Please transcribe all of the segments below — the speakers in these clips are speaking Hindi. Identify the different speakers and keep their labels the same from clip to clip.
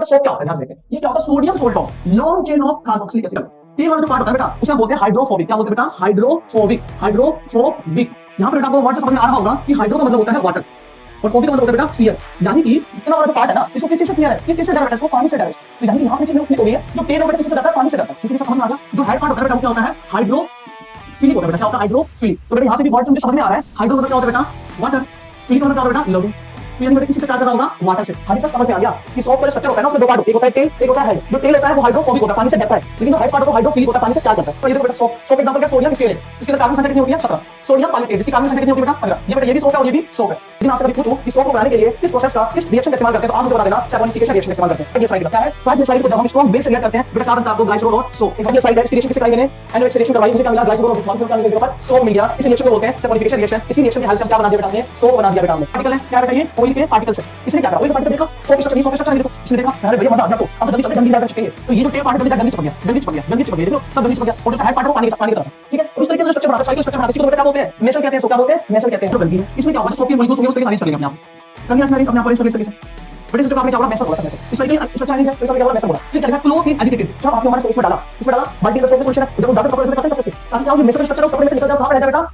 Speaker 1: सोप क्या होता है ध्यान से देखें। ये क्या होता है? Sodium salt of long chain of carboxylic acid. तेल वाला जो पार्ट होता है बेटा उसे हम बोलते हैं हाइड्रोफोबिक। क्या बोलते हैं बेटा? हाइड्रोफोबिक। हाइड्रोफोबिक। यहाँ पर बेटा आपको वर्ड से समझ में आ रहा होगा कि हाइड्रो का मतलब होता है वाटर और फोबिक का मतलब होता है बेटा फियर। यानी कि इतना बड़ा जो पार्ट है ना, इसको किस चीज से फियर है? किस चीज से डर है? इसको पानी से डर है। तो यानी कि यहाँ पे चीज क्लिक हो गई है, जो तेल होता है किस से डरता है? पानी से डरता है। ठीक है, समझ में आ गया? जो हेड पार्ट होता है बेटा वो क्या होता है? हाइड्रोफिलिक होता है बेटा। क्या होता है? हाइड्रोफिलिक। तो बेटा यहाँ से भी वर्ड से मुझे समझ में आ रहा है हाइड्रो मतलब क्या होता है बेटा? वाटर। फिलिक मतलब क्या होता है बेटा? लविंग। तो यानी बेटा किसी से क्या कर रहा होगा? वाटर से। हमें सब समझ में आ गया कि सोप का स्ट्रक्चर होता है ना, उसमें दो पार्ट होते हैं, एक होता है टेल, एक होता है हेड। जो टेल होता है वो हाइड्रोफोबिक होता है, पानी से डरता है, लेकिन जो हेड पार्ट होता है हाइड्रोफिलिक होता है, पानी से क्या करता है। तो ये देखो बेटा सोप एग्जांपल क्या? सोडियम स्केल है, इसके अंदर कार्बन संख्या कितनी होती है? 17। सोडियम पाइलेट, इसकी कार्बन संख्या कितनी होती है बेटा? 15। ये बेटा ये भी सोप है और ये भी सोप है। लेकिन आपसे कभी पूछूं कि सोप को बनाने के लिए किस प्रोसेस का, किस रिएक्शन का इस्तेमाल करते हैं, तो आप मुझे बता देना सैपोनिफिकेशन रिएक्शन इस्तेमाल करते हैं। ट्राइग्लिसराइड का क्या है? ट्राइग्लिसराइड को जब हम स्ट्रॉन्ग बेस से रिएक्ट करते हैं बेटा, कार्बन कार्बो ग्लाइसरॉल और सोप। एक ट्राइग्लिसराइड है, इसकी रिएक्शन किससे कराई मैंने? एनओएच रिएक्शन करवाई, मुझे क्या मिला? ग्लाइसरॉल और ग्लूकोज का मिला, पर सोप मिल गया। इस रिएक्शन को बोलते हैं सैपोनिफिकेशन रिएक्शन। इसी रिएक्शन के हेल्प से क्या बना दिया बेटा हमने? सोप बना दिया बेटा हमने। पार्टिकल है क्या बेटा? ये ऑयल के पार्टिकल्स है। इसने क्या करा? ऑयल पार्टिकल देखा, सोप स्ट्रक्चर नहीं, सोप स्ट्रक्चर नहीं, देखो इसने देखा, अरे भैया मजा आ गया। तो अब जल्दी चलते गंदी ज्यादा चिपके। तो ये जो टेल पार्ट है गंदी चिपक गया, गंदी चिपक गया, गंदी चिपक गया, देखो सब गंदी चिपक गया। और जो हेड पार्ट है वो पानी की तरफ है। ठीक है, तो इस तरीके से स्ट्रक्चर बनाते हैं, साइकिल स्ट्रक्चर बनाते हैं। इसको बेटा क्या बोलते हैं? मेसल कहते हैं। सोप क्या बोलते हैं? मेसल कहते हैं। तो गंदी है। इसमें क्या होगा? सोप के मॉलिक्यूल्स होंगे, उस तरीके से अरेंज करेंगे अपने आप। करनी है इसमें अपने आप अरेंज करके इस तरीके से। बट इस जो आपने क्या बोला? मेसल बोला, मेसल। इस तरीके से स्ट्रक्चर नहीं है, तो इसका क्या बोला? मेसल बोला। फिर क्या लिखा? Close is agitated. जब आपने हमारे सोप में डाला, इसमें डाला मल्टी सोप सॉल्यूशन है, जब हम डालकर कपड़े से करते हैं कैसे, ताकि क्या हो? मेसल स्ट्रक्चर उस कपड़े में से निकल जाए, कहां रह जाए बेटा?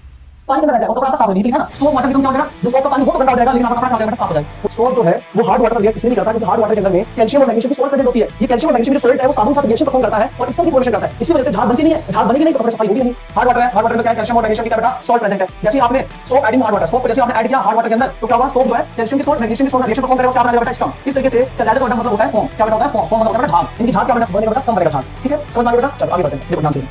Speaker 1: पानी में रह जाएगा। तो कपड़ा साफ हो जाएगा, ठीक है ना? सोप वाटर एकदम क्या हो जाएगा? जो सोप का पानी वो तो गंदा हो जाएगा, लेकिन आपका कपड़ा क्या हो जाएगा? साफ हो जाएगा। तो सोप जो है वो हार्ड वाटर रिएक्ट इसलिए नहीं करता क्योंकि हार्ड वाटर के अंदर में कैल्शियम और मैग्नीशियम की सोल्ट प्रेजेंट होती है। ये कैल्शियम और मैग्नीशियम की सोल्ट है वो साबुन के साथ रिएक्शन परफॉर्म करता है और इसकी फॉर्मेशन करता है। इसी वजह से झाग बनती नहीं है। झाग बनेगी नहीं तो कपड़े सफाई होगी नहीं। हार्ड वाटर है, हार्ड वाटर में क्या है? कैल्शियम और मैग्नीशियम की क्या बेटा? सोल्ट प्रेजेंट है। जैसे आपने soap adding hard water, soap को जैसे आपने ऐड किया हार्ड वाटर के अंदर, तो क्या होगा? सोप जो है कैल्शियम की सोल्ट मैग्नीशियम की सोल्ट रिएक्शन परफॉर्म करेगा, क्या बना देगा बेटा? स्कम। इस तरीके से कैलाइडर का मतलब होता है फॉर्म। क्या बेटा होता है? फॉर्म। फॉर्म मतलब होता है झाग। इनकी झाग क्या बनेगा बेटा? कम बनेगा झाग। ठीक है, समझ में आ गया बेटा? चलो आगे बढ़ते हैं। देखो ध्यान से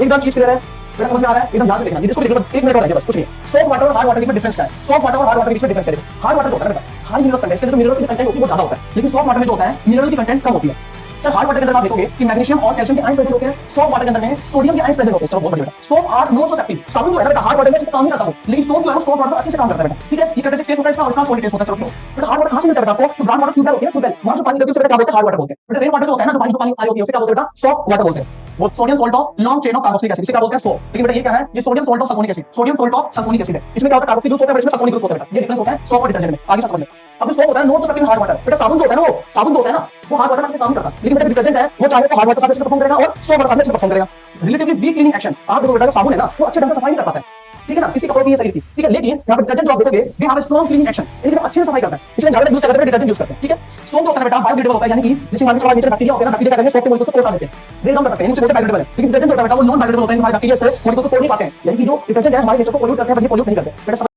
Speaker 1: एकदम चीज क्लियर है बेटा, समझ में आ रहा है? एकदम ध्यान से देखना, इसको देखो, एक मिनट और है बस, कुछ नहीं। सोप वाटर और हार्ड वाटर के बीच में डिफरेंस क्या है? सोप वाटर और हार्ड वाटर के बीच में डिफरेंस क्या है? हार्ड वाटर जो होता है बेटा, हार्ड मिनरल्स कंटेंट, इसके अंदर मिनरल्स की कंटेंट होती है वो ज्यादा होता है, लेकिन सोप वाटर में जो होता है मिनरल की कंटेंट कम होती है। सर हार्ड वाटर के अंदर आप देखोगे कि मैग्नीशियम और कैल्शियम के आयन प्रेजेंट होते हैं, सोप वाटर के अंदर में सोडियम के आयन प्रेजेंट होते हैं। चलो बहुत बढ़िया बेटा। Soap are not so active. साबुन जो है बेटा हार्ड वाटर में अच्छे से काम नहीं करता हो, लेकिन सोप जो है सोप वाटर अच्छे से काम करता है बेटा। ठीक है, ये कैटेसिस टेस्ट होता है इसका और इसका सॉलिड टेस्ट होता है। चलो बेटा हार्ड वाटर कहां से मिलता है बेटा आपको? तो ग्राउंड वाटर ट्यूबवेल होती है, ट्यूबवेल वहां जो पानी लगती है उसे बेटा क्या बोलते हैं? हार्ड वाटर बोलते हैं। बेटा रेन वाटर जो होता है ना, जो बारिश में पानी आ रही होती है उसे क्या बोलते हैं बेटा? सोप वाटर बोलते हैं। वो sodium salt of long chain of carboxylic acid, इसे क्या बोलते हैं? सोप। लेकिन बेटा ये क्या है? ये sodium salt of sulphonic acid, sodium salt of sulphonic acid है। इसमें क्या होता है? कार्बोक्सिलिक ग्रुप होता है, इसमें सल्फोनिक ग्रुप होता है बेटा। ये डिफरेंस होता है सोप और डिटर्जेंट में। आगे समझ लें। अब सोप होता है not so active hard water. बेटा साबुन जो होता है ना, वो साबुन जो होता है ना वो हार्ड वाटर में काम करता है, लेकिन बेटा डिटर्जेंट है वो चाहे तो हार्ड वाटर से परफॉर्म करेगा और सोप वाटर से अच्छे परफॉर्म करेगा। Relatively weak cleaning action. आप देखो बेटा जो साबुन है ना वो अच्छे ढंग से सफाई नहीं कर पाता है, ठीक है ना? किसी कपड़े की शरीर की, ठीक है, लेकिन यहाँ पर डिटर्जेंट जो आप देखोगे they have a strong cleaning action, यानी कि अच्छे से सफाई करता है, इसलिए झाड़ू यूज करते हैं, डिटर्जेंट यूज करते हैं। ठीक है, सोप जो होता है बेटा बायोडिग्रेडेबल होता है, यानी कि जैसे हमारे चला नीचे बैक्टीरिया होते हैं ना, बैक्टीरिया करेंगे सोप के मॉलिक्यूल्स को तोड़ देते हैं, ब्रेक डाउन कर सकते हैं, इनसे बोलते हैं बायोडिग्रेडेबल है। लेकिन डिटर्जेंट जो होता है बेटा वो नॉन बायोडिग्रेडेबल होता है, हमारे बैक्टीरिया से मॉलिक्यूल्स को तोड़ नहीं पाते हैं, यानी कि जो डिटर्जेंट है हमारे नेचर को पोल्यूट करते हैं पर ये पोल्यूट नहीं करते बेटा।